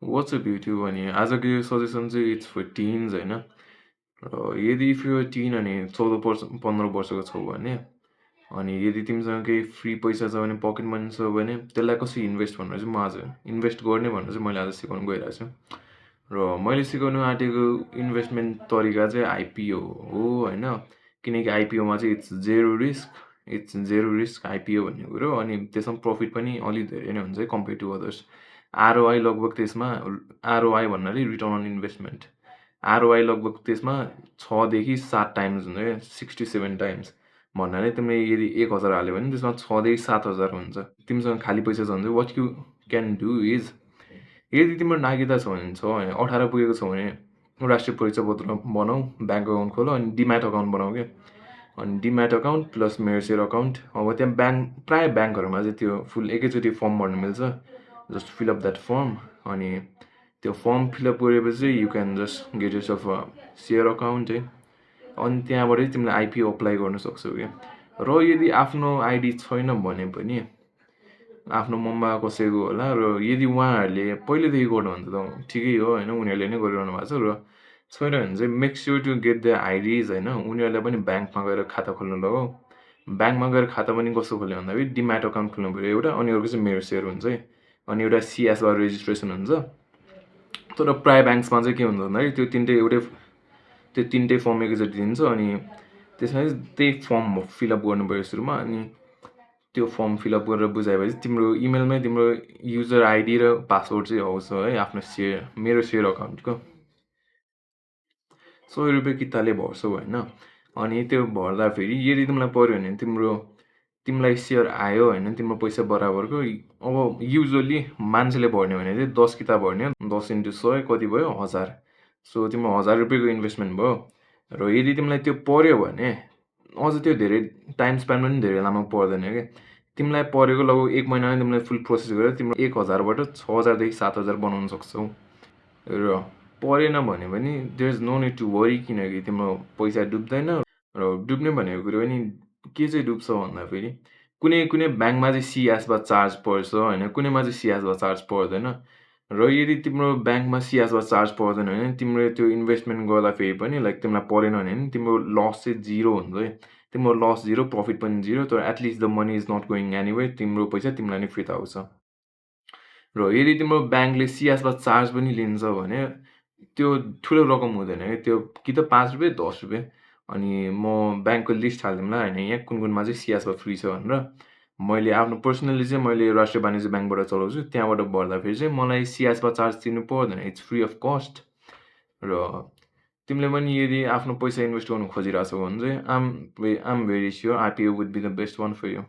WhatsApp YouTube अनि आजको यो सजेसन चाहिँ इट्स फर टिन्स होइन। र यदि इफ यु आर टिन अनि 14 वर्ष 15 वर्षको छौ भने अनि यदि तिमीसँग केही फ्री पैसा छ भने पकेट मनी छ भने त्यसलाई कसरी इन्भेस्ट भनेर चाहिँ म आज इन्भेस्ट गर्ने भनेर चाहिँ मैले आज सिकाउनु गइरहेको छु। र मैले सिकाउनु आँटेको इन्भेस्टमेन्ट तरिका चाहिँ आइपिओ हो होइन। किनकि आइपिओमा चाहिँ इट्स जेरो रिस्क आइपिओ भन्ने कुरो अनि त्यसमा प्रफिट पनि अलिक धेरै नै हुन्छ कम्पेयर टु अदर्स। आरओआई लगभग त्यसमा आरओआई भन्नाले रिटर्न अन इन्भेस्टमेन्ट आरओआई लगभग त्यसमा 6 देखि 7 टाइम्स हुन्छ क्या 6 to 7 टाइम्स भन्नाले तिमीले यदि 1000 हाल्यो भने त्यसमा 6 देखि 7000 हुन्छ। तिमीसँग खाली पैसा छ भने चाहिँ what you can do is यदि तिम्रो नागरिकता छ भने 18 पुगेको छ भने राष्ट्रिय परिचय पत्र बनाऊ, ब्याङ्क अकाउन्ट खोल अनि डिम्याट अकाउन्ट बनाऊ क्या। अनि डिम्याट अकाउन्ट प्लस मेरो सेयर अकाउन्ट अब त्यहाँ प्रायः ब्याङ्कहरूमा चाहिँ त्यो फुल एकैचोटि फर्म भर्नु मिल्छ। Just fill up that form अनि त्यो फर्म फिलअप गरेपछि you can just get yourself a share account है। अनि त्यहाँबाटै तिमीले आइपिओ अप्लाई गर्न सक्छौ क्या। र यदि आफ्नो आइडी छैन भने पनि आफ्नो मम्मा कसैको होला र यदि उहाँहरूले पहिलेदेखि गर्नुहुन्छ त ठिकै हो होइन, उनीहरूले नै गरिरहनु भएको छ। र छैन भने चाहिँ make sure to get the IDs होइन। उनीहरूलाई पनि ब्याङ्कमा गएर खाता खोल्नु लगाऊ। ब्याङ्कमा गएर खाता पनि कस्तो खोल्यो भन्दाखेरि डिम्याट अकाउन्ट खोल्नु पऱ्यो एउटा अनि अर्को चाहिँ मेरो सेयर हुन्छ है। अनि एउटा सिएसबाट रेजिस्ट्रेसन हुन्छ। तर प्रायः ब्याङ्क्समा चाहिँ के हुन्छ भन्दाखेरि त्यो तिनटै फर्म एकैचोटि दिन्छ अनि त्यसमा चाहिँ त्यही फर्म फिलअप गर्नु पऱ्यो सुरुमा। अनि त्यो फर्म फिलअप गरेर बुझाएपछि तिम्रो इमेलमै तिम्रो युजर आइडी र पासवर्ड चाहिँ आउँछ है आफ्नो मेरो सेयर अकाउन्टको। 100 रुपियाँ किताले भर्छौ होइन। अनि त्यो भर्दाखेरि यदि तिमीलाई पऱ्यो भने तिमीलाई सेयर आयो होइन तिम्रो पैसा बराबरको। अब युजली मान्छेले भर्ने भने चाहिँ 10 किता भर्ने 10 into 100 कति भयो 1000। सो तिम्रो 1000 रुपियाँको इन्भेस्टमेन्ट भयो। र यदि तिमीलाई त्यो पऱ्यो भने अझ त्यो धेरै टाइम स्प्यान पनि धेरै लामो पर्दैन क्या। तिमीलाई परेको लगभग 1 महिनामै तिमीलाई फुल प्रोसेस गरेर तिम्रो 1000बाट 6000 देखि 7000 बनाउन सक्छौ। र परेन भने पनि there is no need to worry किनकि तिम्रो पैसा डुब्दैन। र डुब्ने भनेको कुरो पनि के चाहिँ डुब्छ भन्दाखेरि कुनै ब्याङ्कमा चाहिँ सिएसबाट चार्ज पर्छ होइन, कुनैमा चाहिँ सिएसबाट चार्ज पर्दैन। र यदि तिम्रो ब्याङ्कमा सिएसबाट चार्ज पर्दैन भने तिम्रो त्यो इन्भेस्टमेन्ट गर्दाखेरि पनि लाइक तिमीलाई परेन भने पनि तिम्रो लस चाहिँ 0 हुन्छ है। तिम्रो लस 0 प्रफिट पनि 0 तर at least the money is not going anywhere. तिम्रो पैसा तिमीलाई नै फिर्ता आउँछ। र यदि तिम्रो ब्याङ्कले सिएसबाट चार्ज पनि लिन्छ भने त्यो ठुलो रकम हुँदैन क्या। त्यो कि त 5 रुपियाँ 10 रुपियाँ। अनि म ब्याङ्कको लिस्ट हालिदिउँला होइन यहाँ कुनमा चाहिँ सिएसबाट फ्री छ भनेर। मैले आफ्नो पर्सनली चाहिँ मैले राष्ट्रिय वाणिज्य ब्याङ्कबाट चलाउँछु। त्यहाँबाट भर्दाखेरि चाहिँ मलाई सिएसबाट चार्ज तिर्नु पर्दैन। It's free of cost. र तिमीले पनि यदि आफ्नो पैसा इन्भेस्ट गर्नु खोजिरहेछौ भने चाहिँ I'm very sure IPO would be the best one for you.